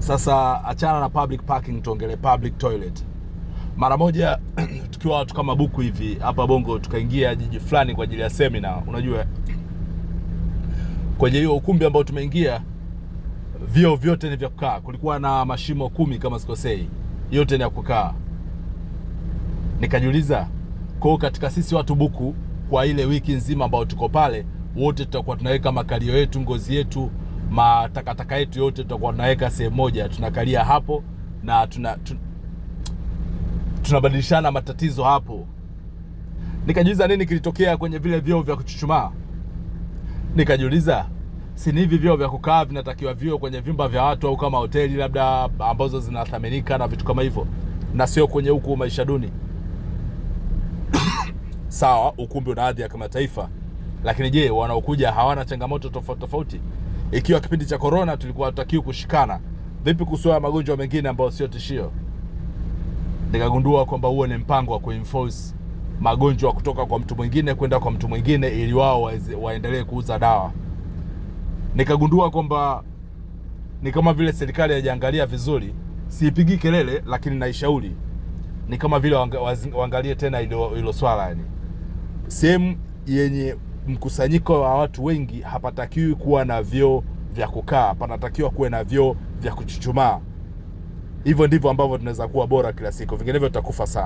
Sasa achana na public parking, tuongelee public toilet. Mara moja tukiwa watu kama buku hivi hapa Bongo, tukaingia jiji fulani kwa ajili ya seminar. Unajua kwenye hiyo ukumbi ambao tumeingia, vio vyote ni vya kukaa. Kulikuwa na mashimo 10 kama sikosei, yote ni ya kukaa. Nikajiuliza, kwa katika sisi watu buku, kwa ile wiki nzima ambao tuko pale, wote tutakuwa tunaweka makalio yetu, ngozi yetu, matakataka yetu yote tutakuwa tunaweka sehemu moja, tunakalia hapo na tunabadilishana matatizo hapo. Nikajiuliza nini kilitokea kwenye vile vyoo vya kuchuchumaa. Nikajiuliza, si ni hivi vyoo vya kukaa vinatakiwa vyoo kwenye vyumba vya watu au kama hoteli labda ambazo zinathaminika na vitu kama hivyo, na sio kwenye huku maisha duni. Sawa, ukumbi una hadhi ya kimataifa, lakini je, wanaokuja hawana changamoto tofauti tofauti? Ikiwa kipindi cha corona tulikuwa tutakiwa kushikana, vipi kuhusu magonjwa mengine ambayo sio tishio? Nikagundua kwamba huo ni mpango wa kuenforce magonjwa kutoka kwa mtu mwingine kwenda kwa mtu mwingine ili wao waendelee kuuza dawa. Nikagundua kwamba ni kama vile serikali haijaangalia vizuri. Siipigi kelele, lakini naishauri ni kama vile waangalie tena hilo swala. Yani sehemu yenye mkusanyiko wa watu wengi hapatakiwi kuwa na vyoo vya kukaa, panatakiwa kuwe na vyoo vya kuchuchumaa. Hivyo ndivyo ambavyo tunaweza kuwa bora kila siku, vinginevyo tutakufa sana.